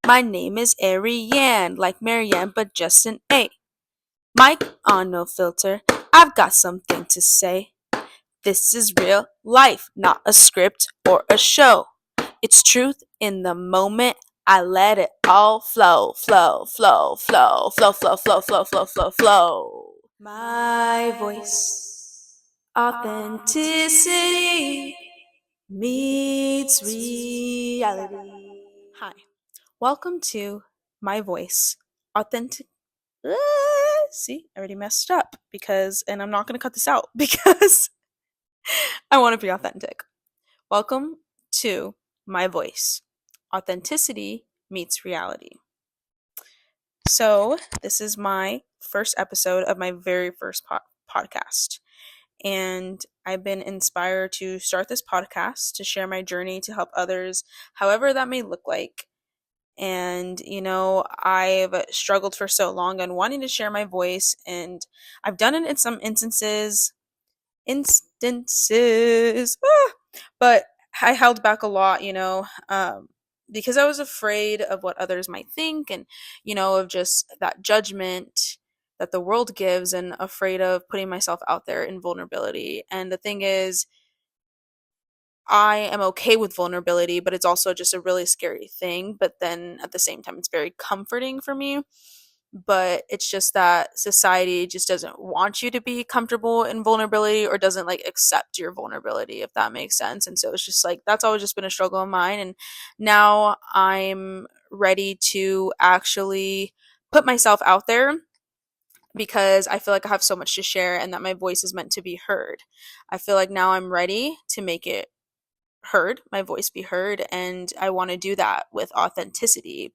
My name is Ariane, like Marianne, but just an A. Mic on, no filter. I've got something to say. This is real life, not a script or a show. It's truth in the moment. I let it all flow, flow, flow, flow, flow, flow, flow, flow, flow, flow, flow. My voice, authenticity meets reality. Hi, welcome to My Voice, authentic. See, I already messed up and I'm not going to cut this out because I want to be authentic. Welcome to My Voice, authenticity meets reality. So, this is my first episode of my very first podcast. And I've been inspired to start this podcast to share my journey to help others, however that may look like. And, I've struggled for so long on wanting to share my voice, and I've done it in some but I held back a lot, because I was afraid of what others might think and, of just that judgment that the world gives, and afraid of putting myself out there in vulnerability. And the thing is, I am okay with vulnerability, but it's also just a really scary thing. But then at the same time, it's very comforting for me. But it's just that society just doesn't want you to be comfortable in vulnerability, or doesn't like accept your vulnerability, if that makes sense. And so it's just like that's always just been a struggle of mine. And now I'm ready to actually put myself out there, because I feel like I have so much to share and that my voice is meant to be heard. I feel like now I'm ready to make it heard, my voice be heard, and I want to do that with authenticity.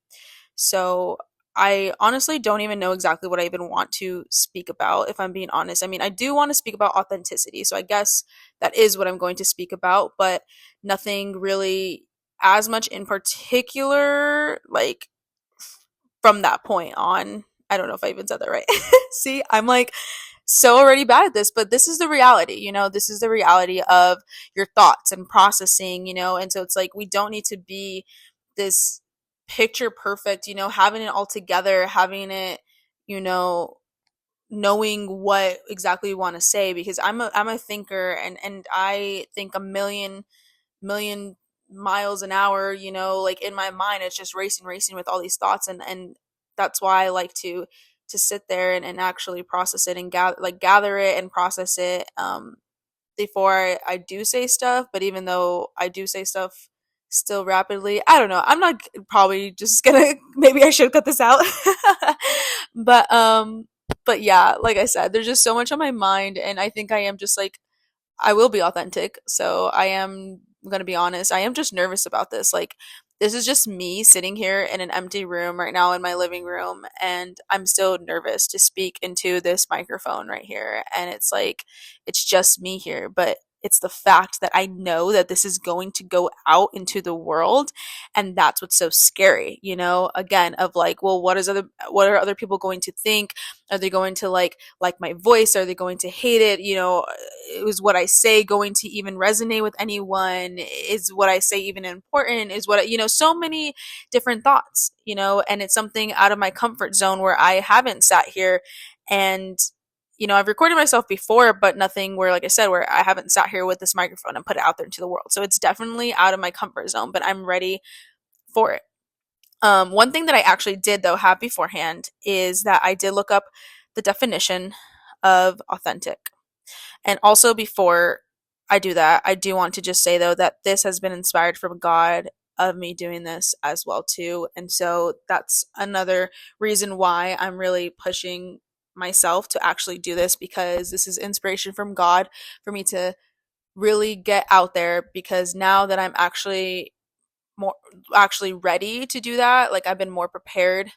So I honestly don't even know exactly what I even want to speak about, if I'm being honest. I mean, I do want to speak about authenticity, so I guess that is what I'm going to speak about, but nothing really as much in particular, like from that point on. I don't know if I even said that right. See, I'm like so already bad at this, but this is the reality, this is the reality of your thoughts and processing, and so it's like we don't need to be this picture perfect, having it all together, having it, you know, knowing what exactly you want to say, because I'm a thinker, and I think a million miles an hour, like in my mind it's just racing with all these thoughts, and that's why I like to sit there and actually process it and gather it and process it before I do say stuff. But even though I do say stuff still rapidly, I don't know, I'm not probably just gonna maybe I should cut this out. but but yeah, like I said, there's just so much on my mind, and I think I am just like I will be authentic. So I am going to be honest. I am just nervous about this. Like, this is just me sitting here in an empty room right now in my living room, and I'm still nervous to speak into this microphone right here. And it's like, it's just me here. But it's the fact that I know that this is going to go out into the world, and that's what's so scary, again, of like, well, what are other people going to think? Are they going to like my voice? Are they going to hate it? Is what I say going to even resonate with anyone? Is what I say even important? Is what so many different thoughts, and it's something out of my comfort zone where I haven't sat here and I've recorded myself before, but nothing where, like I said, where I haven't sat here with this microphone and put it out there into the world. So it's definitely out of my comfort zone, but I'm ready for it. One thing that I actually did, though, have beforehand is that I did look up the definition of authentic. And also, before I do that, I do want to just say, though, that this has been inspired from God, of me doing this as well, too. And so that's another reason why I'm really pushing myself to actually do this, because this is inspiration from God for me to really get out there, because now that I'm actually ready to do that, like I've been more prepared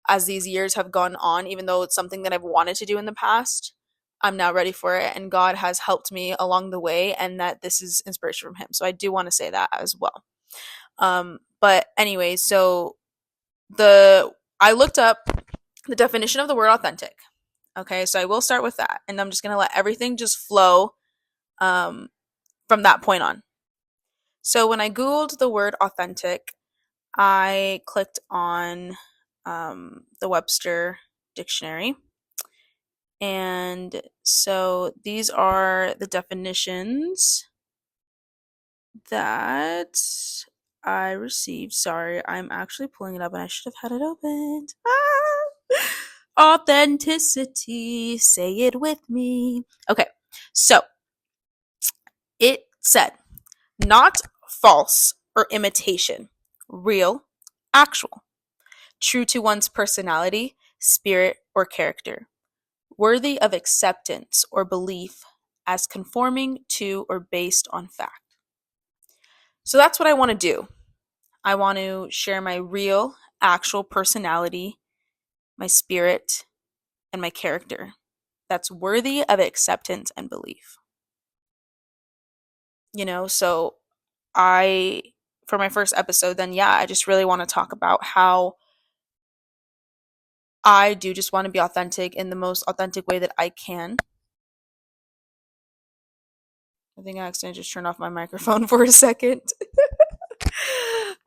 as these years have gone on, even though it's something that I've wanted to do in the past. I'm now ready for it, and God has helped me along the way, and that this is inspiration from Him. So I do want to say that as well. But anyway, so I looked up the definition of the word authentic. Okay, so I will start with that, and I'm just gonna let everything just flow from that point on. So when I Googled the word authentic, I clicked on the Webster dictionary. And so these are the definitions that I received. Sorry, I'm actually pulling it up and I should have had it opened. Authenticity. Say it with me. Okay, so it said not false or imitation, real, actual, true to one's personality, spirit, or character, worthy of acceptance or belief as conforming to or based on fact. So that's what I want to do. I want to share my real, actual personality, my spirit, and my character that's worthy of acceptance and belief. So I, for my first episode, then yeah, I just really want to talk about how I do just want to be authentic in the most authentic way that I can. I think I accidentally just turned off my microphone for a second.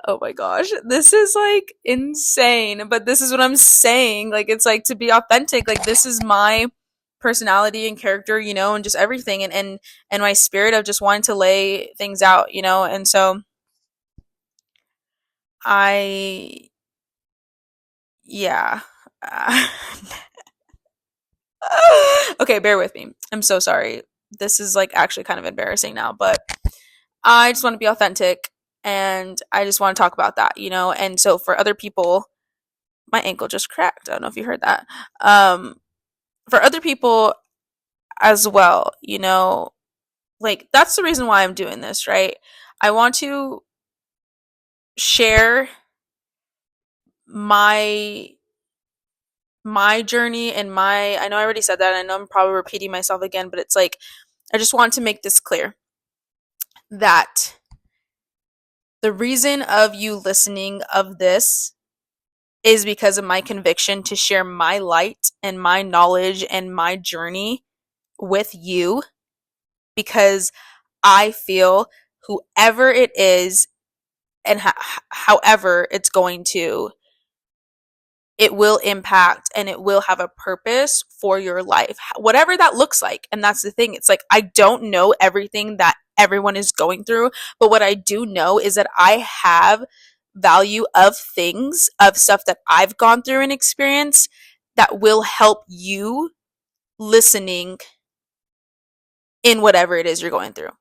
Oh my gosh, this is like insane, but this is what I'm saying. Like, it's like to be authentic, like, this is my personality and character, and just everything, and my spirit of just wanting to lay things out, and so I, yeah. Okay, bear with me. I'm so sorry. This is like actually kind of embarrassing now, but I just want to be authentic and I just want to talk about that, And so for other people, my ankle just cracked. I don't know if you heard that. For other people as well, like that's the reason why I'm doing this, right? I want to share my journey and I know I already said that, and I know I'm probably repeating myself again, but it's like I just want to make this clear that the reason of you listening of this is because of my conviction to share my light and my knowledge and my journey with you, because I feel whoever it is and however it's going to, it will impact and it will have a purpose for your life, whatever that looks like. And that's the thing. It's like, I don't know everything that everyone is going through, but what I do know is that I have value of things, of stuff that I've gone through and experienced that will help you listening in whatever it is you're going through.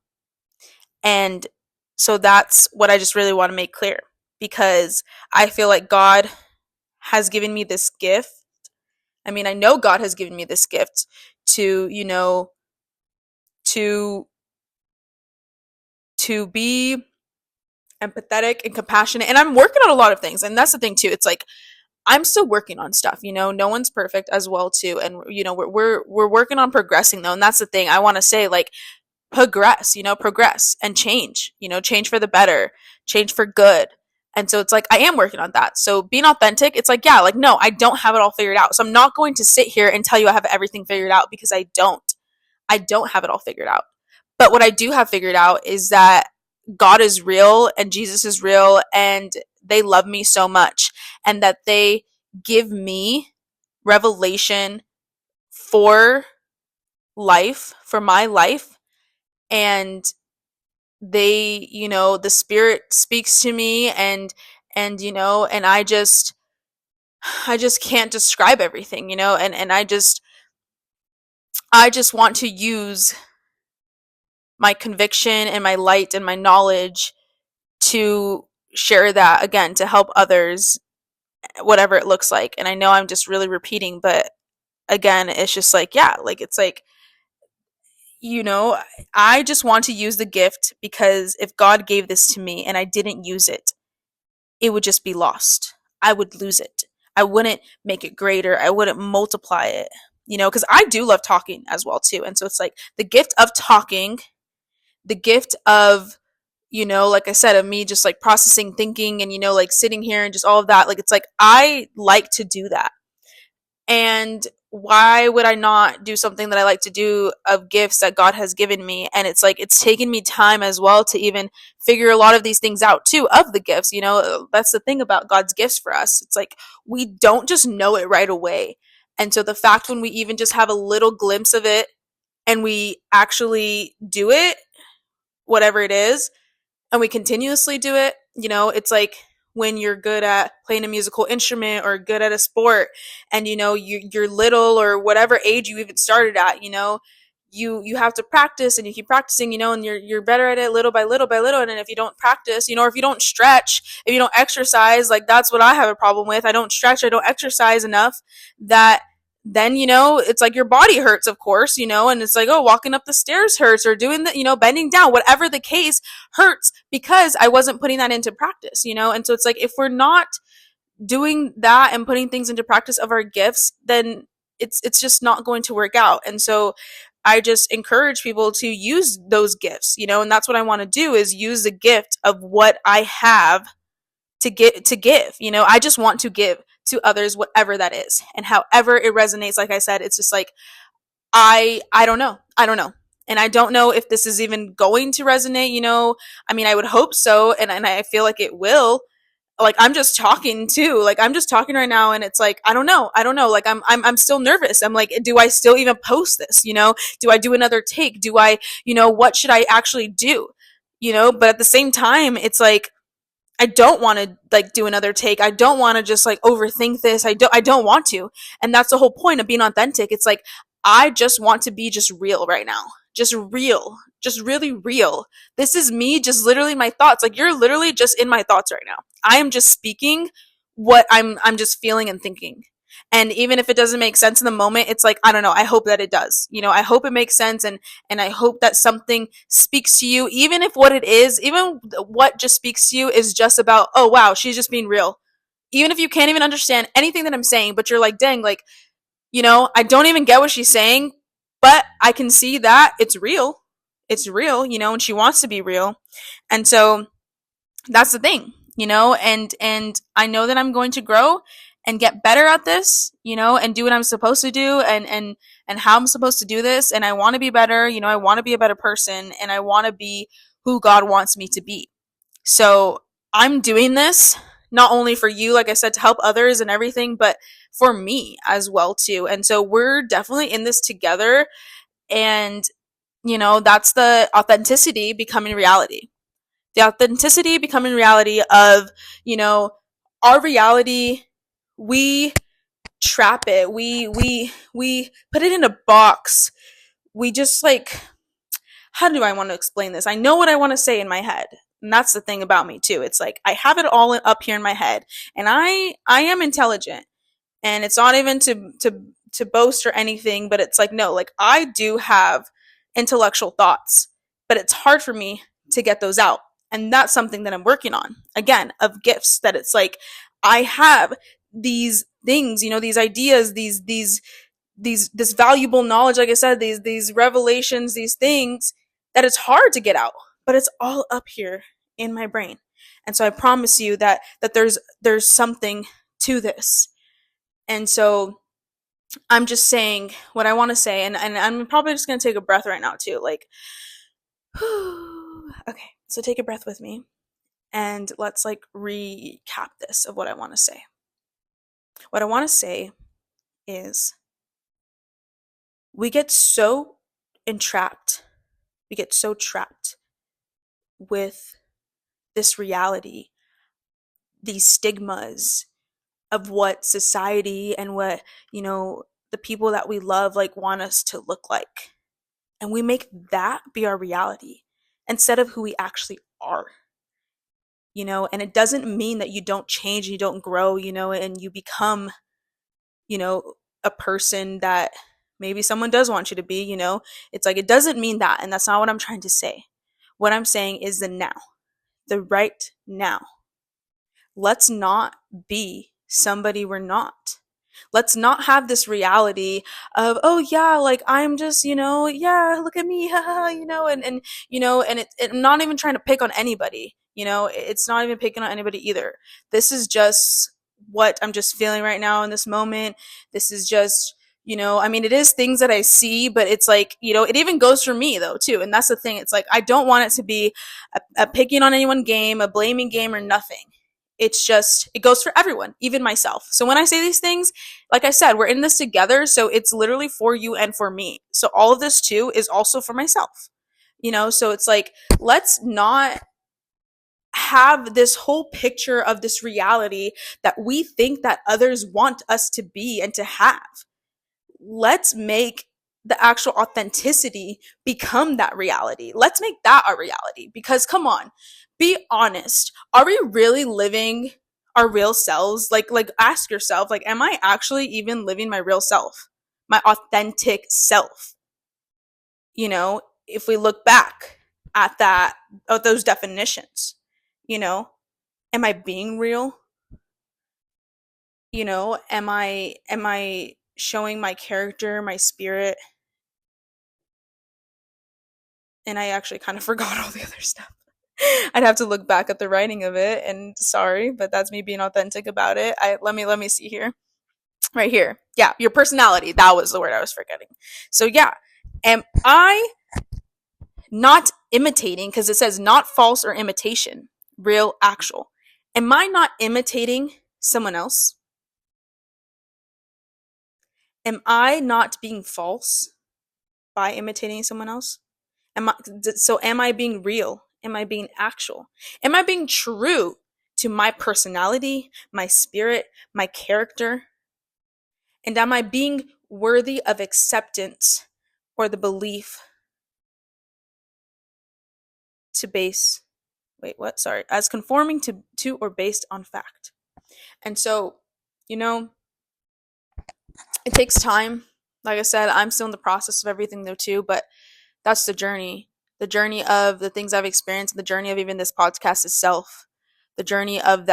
And so that's what I just really want to make clear, because I feel like God has given me this gift. I mean, I know God has given me this gift to, to be empathetic and compassionate. And I'm working on a lot of things. And that's the thing too. It's like I'm still working on stuff, no one's perfect as well too. And we're working on progressing though. And that's the thing I want to say, like, progress and change, change for the better, change for good. And so it's like, I am working on that. So being authentic, it's like, yeah, like, no, I don't have it all figured out. So I'm not going to sit here and tell you I have everything figured out, because I don't. I don't have it all figured out. But what I do have figured out is that God is real and Jesus is real and they love me so much, and that they give me revelation for life, for my life, and they, the spirit speaks to me, and I just can't describe everything, and I just want to use my conviction and my light and my knowledge to share that again, to help others, whatever it looks like. And I know I'm just really repeating, but again, it's just like, yeah, like, it's like, I just want to use the gift, because if God gave this to me and I didn't use it, it would just be lost. I would lose it. I wouldn't make it greater. I wouldn't multiply it, because I do love talking as well too. And so it's like the gift of talking, the gift of, like I said, of me just like processing thinking and, like sitting here and just all of that. Like, it's like, I like to do that. And why would I not do something that I like to do of gifts that God has given me? And it's like, it's taken me time as well to even figure a lot of these things out too, of the gifts. That's the thing about God's gifts for us. It's like, we don't just know it right away. And so the fact when we even just have a little glimpse of it and we actually do it, whatever it is, and we continuously do it, it's like when you're good at playing a musical instrument or good at a sport, and you're little, or whatever age you even started at, you have to practice, and you keep practicing, and you're better at it little by little by little. And then if you don't practice, or if you don't stretch, if you don't exercise, like that's what I have a problem with. I don't stretch, I don't exercise enough, that then it's like your body hurts, of course, and it's like, oh, walking up the stairs hurts, or doing the bending down, whatever the case, hurts because I wasn't putting that into practice. And so it's like, if we're not doing that and putting things into practice of our gifts, then it's just not going to work out. And so I just encourage people to use those gifts, and that's what I want to do, is use the gift of what I have to give. I just want to give to others, whatever that is, and however it resonates. Like I said, it's just like, I don't know. And I don't know if this is even going to resonate. I mean, I would hope so, and I feel like it will. Like, I'm just talking too. Like, I'm just talking right now, and it's like, I don't know. Like, I'm still nervous. I'm like, do I still even post this? Do I do another take? Do I, what should I actually do? But at the same time, it's like, I don't want to like do another take. I don't want to just like overthink this. I don't want to. And that's the whole point of being authentic. It's like, I just want to be just real right now. Just real. Just really real. This is me, just literally my thoughts. Like, you're literally just in my thoughts right now. I am just speaking what I'm just feeling and thinking. And even if it doesn't make sense in the moment, it's like, I don't know, I hope that it does. I hope it makes sense, and I hope that something speaks to you, even if what it is, even what just speaks to you is just about, oh wow, she's just being real. Even if you can't even understand anything that I'm saying, but you're like, dang, like, I don't even get what she's saying, but I can see that it's real. It's real, and she wants to be real. And so that's the thing, and I know that I'm going to grow and get better at this, and do what I'm supposed to do, and how I'm supposed to do this. And I want to be better, I want to be a better person, and I want to be who God wants me to be. So I'm doing this not only for you, like I said, to help others and everything, but for me as well too. And so we're definitely in this together. And that's the authenticity becoming reality. The authenticity becoming reality of, our reality. We trap it. We put it in a box. We just like, how do I want to explain this? I know what I want to say in my head. And that's the thing about me too. It's like, I have it all up here in my head, and I am intelligent, and it's not even to boast or anything, but it's like, no, like, I do have intellectual thoughts, but it's hard for me to get those out. And that's something that I'm working on, again, of gifts, that it's like, I have these things, these ideas, this valuable knowledge, like I said, these revelations, these things that it's hard to get out, but it's all up here in my brain. And so I promise you that there's something to this. And so I'm just saying what I want to say, and I'm probably just going to take a breath right now too, like, okay, so take a breath with me, and let's like recap this of what I want to say. What I want to say is, we get so entrapped, we get so trapped with this reality, these stigmas of what society and what, the people that we love like want us to look like. And we make that be our reality instead of who we actually are. And it doesn't mean that you don't change, you don't grow, and you become, a person that maybe someone does want you to be, It's like, it doesn't mean that. And that's not what I'm trying to say. What I'm saying is the now, the right now. Let's not be somebody we're not. Let's not have this reality of, oh yeah, like, I'm just, yeah, look at me, haha, and I'm not even trying to pick on anybody, it's not even picking on anybody either. This is just what I'm just feeling right now in this moment. This is just, I mean, it is things that I see, but it's like, it even goes for me though, too. And that's the thing. It's like, I don't want it to be a picking on anyone game, a blaming game, or nothing. It's just, it goes for everyone, even myself. So when I say these things, like I said, we're in this together. So it's literally for you and for me. So all of this too is also for myself, So it's like, let's not have this whole picture of this reality that we think that others want us to be and to have. Let's make the actual authenticity become that reality. Let's make that our reality, because come on, be honest. Are we really living our real selves? Like ask yourself, like, am I actually even living my real self? My authentic self? If we look back at those definitions, you know, am I being real? Am I showing my character, my spirit? And I actually kind of forgot all the other stuff. I'd have to look back at the writing of it, and sorry, but that's me being authentic about it. Let me see here. Right here. Yeah, your personality. That was the word I was forgetting. So yeah, am I not imitating, because it says not false or imitation, real, actual. Am I not imitating someone else? Am I not being false by imitating someone else? Am I being real? Am I being actual? Am I being true to my personality, my spirit, my character? And am I being worthy of acceptance or the belief to base, wait, what? Sorry, as conforming to or based on fact? And so, you know, it takes time. Like I said, I'm still in the process of everything though too, but that's the journey. The journey of the things I've experienced, the journey of even this podcast itself, the journey of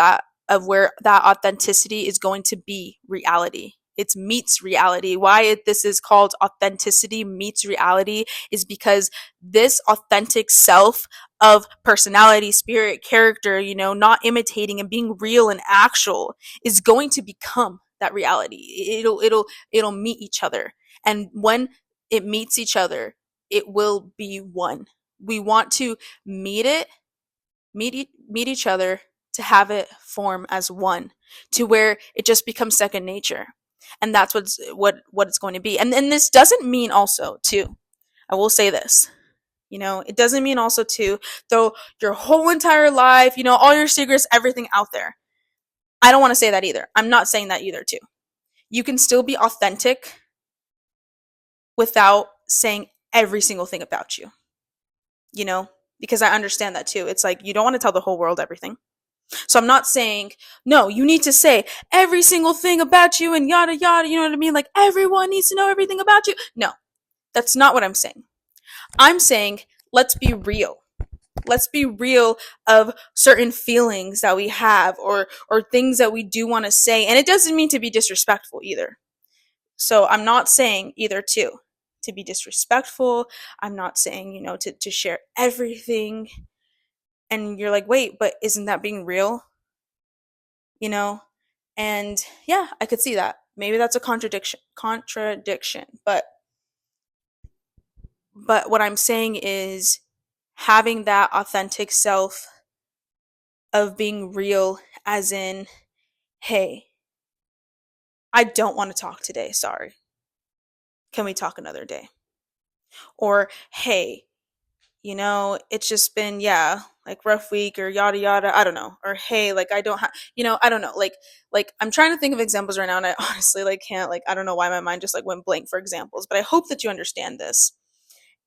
where that authenticity is going to be reality. It meets reality. Why this is called authenticity meets reality is because this authentic self of personality, spirit, character, not imitating and being real and actual is going to become that reality. It'll meet each other. And when it meets each other, it will be one. We want to meet each other, to have it form as one, to where it just becomes second nature. And that's what it's going to be. And this doesn't mean also too, I will say this, it doesn't mean also to throw your whole entire life, all your secrets, everything out there. I don't want to say that either. I'm not saying that either too. You can still be authentic without saying every single thing about you, because I understand that too. It's like you don't want to tell the whole world everything. So I'm not saying, no, you need to say every single thing about you and yada yada, you know what I mean? Like everyone needs to know everything about you. No, that's not what I'm saying. I'm saying, let's be real. Let's be real of certain feelings that we have or things that we do want to say. And it doesn't mean to be disrespectful either. So I'm not saying either to be disrespectful. I'm not saying, to share everything. And you're like, wait, but isn't that being real? And yeah, I could see that. Maybe that's a contradiction, but what I'm saying is having that authentic self of being real, as in, hey, I don't want to talk today, sorry. Can we talk another day? Or, hey, it's just been, yeah, like rough week or yada yada, I don't know. Or hey, like I don't have, I don't know. Like I'm trying to think of examples right now, and I honestly like can't, like I don't know why my mind just like went blank for examples, but I hope that you understand this.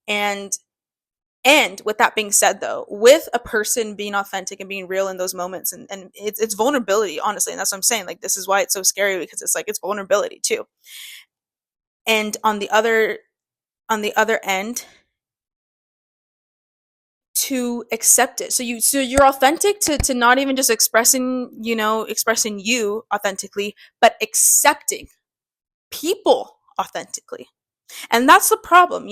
And with that being said though, with a person being authentic and being real in those moments, and it's vulnerability, honestly, and that's what I'm saying. Like this is why it's so scary, because it's like it's vulnerability too. And on the other end, to accept it. So you're authentic to not even just expressing you authentically, but accepting people authentically. And that's the problem,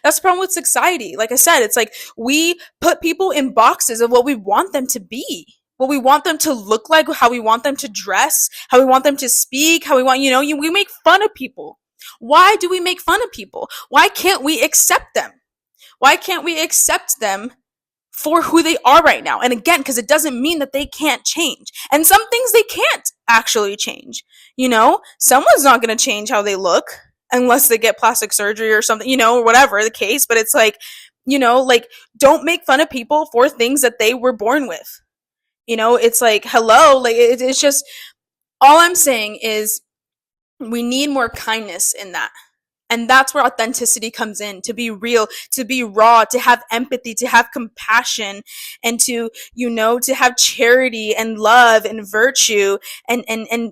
that's the problem with society. Like I said, it's like we put people in boxes of what we want them to be. what we want them to look like, how we want them to dress, how we want them to speak, how we want, we make fun of people. Why do we make fun of people? Why can't we accept them? Why can't we accept them for who they are right now? And again, because it doesn't mean that they can't change. And some things they can't actually change. Someone's not going to change how they look unless they get plastic surgery or something, or whatever the case. But it's like, don't make fun of people for things that they were born with. It's like, hello, like it's just, all I'm saying is we need more kindness in that. And that's where authenticity comes in, to be real, to be raw, to have empathy, to have compassion, and to have charity and love and virtue, and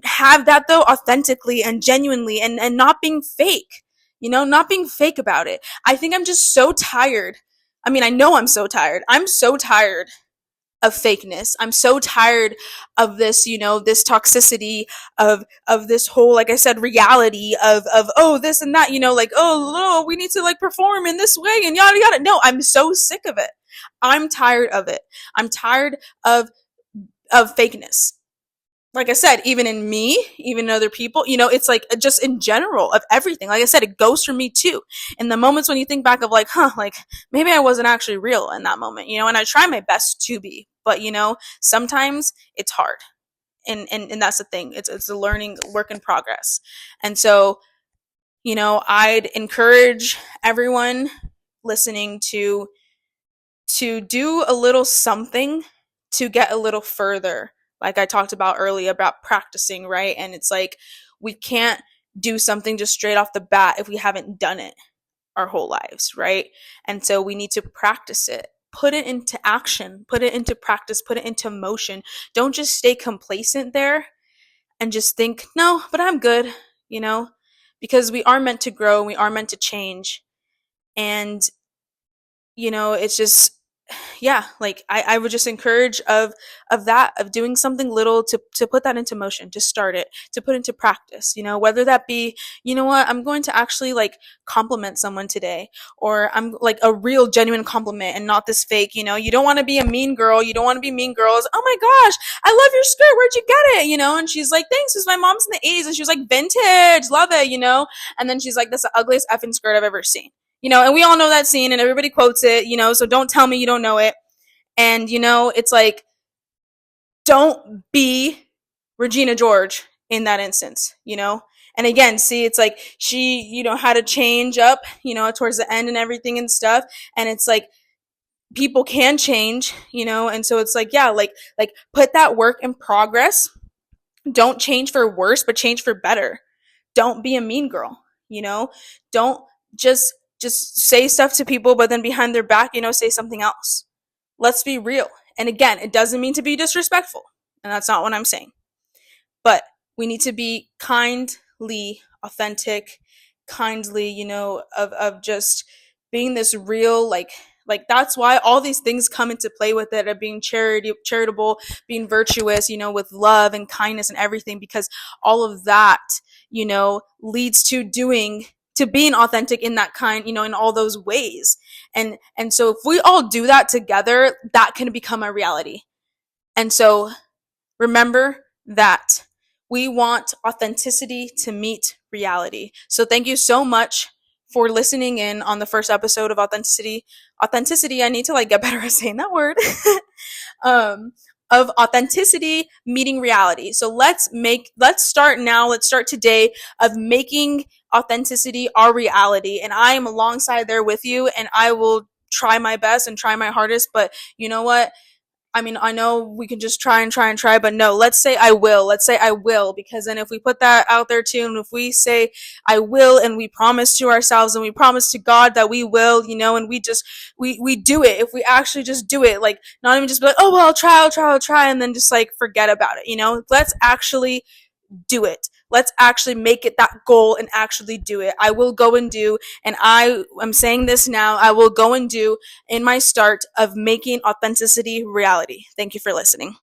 have that though authentically and genuinely, and not being fake, not being fake about it. I think I'm just so tired. I mean, I know I'm so tired. I'm so tired of fakeness. I'm so tired of this, this toxicity of this whole, like I said, reality of oh, this and that, like, oh, we need to like perform in this way and yada yada. No, I'm so sick of it. I'm tired of it. I'm tired of fakeness. Like I said, even in me, even in other people, it's like just in general of everything. Like I said, it goes for me too. In the moments when you think back of like, like maybe I wasn't actually real in that moment, and I try my best to be, but sometimes it's hard. And that's the thing. It's a learning work in progress. And so, I'd encourage everyone listening to do a little something to get a little further, like I talked about earlier about practicing, right? And it's like, we can't do something just straight off the bat if we haven't done it our whole lives, right? And so we need to practice it, put it into action, put it into practice, put it into motion. Don't just stay complacent there and just think, no, but I'm good, because we are meant to grow, we are meant to change. And it's just, yeah, like I would just encourage of doing something little to put that into motion, to start it, to put into practice, whether that be, what, I'm going to actually like compliment someone today, or I'm like a real genuine compliment and not this fake, you don't want to be a mean girl. You don't want to be mean girls. Oh my gosh, I love your skirt. Where'd you get it? And she's like, thanks. It was my mom's in the 80s. And she was like, vintage, love it, and then she's like, that's the ugliest effing skirt I've ever seen. And we all know that scene and everybody quotes it, so don't tell me you don't know it. And, it's like, don't be Regina George in that instance, And again, see, it's like she, had to change up, towards the end and everything and stuff. And it's like, people can change, and so it's like, yeah, like put that work in progress. Don't change for worse, but change for better. Don't be a mean girl, don't just say stuff to people, but then behind their back, say something else. Let's be real. And again, it doesn't mean to be disrespectful. And that's not what I'm saying. But we need to be kindly, authentic, kindly, of just being this real, like that's why all these things come into play with it, of being charitable, being virtuous, with love and kindness and everything, because all of that, leads to being authentic in that kind, in all those ways. And so if we all do that together, that can become a reality. And so remember that we want authenticity to meet reality. So thank you so much for listening in on the first episode of Authenticity. Authenticity, I need to get better at saying that word. Of authenticity meeting reality. So let's start now. Let's start today of making authenticity our reality. And I am alongside there with you, and I will try my best and try my hardest. But you know what? I mean, I know we can just try, but no, let's say I will, because then if we put that out there too, and if we say I will, and we promise to ourselves and we promise to God that we will, and we do it, if we actually just do it, like not even just be like, oh, well, I'll try, and then just like forget about it, let's actually do it. Let's actually make it that goal and actually do it. I will go and do, and I am saying this now, I will go and do in my start of making authenticity reality. Thank you for listening.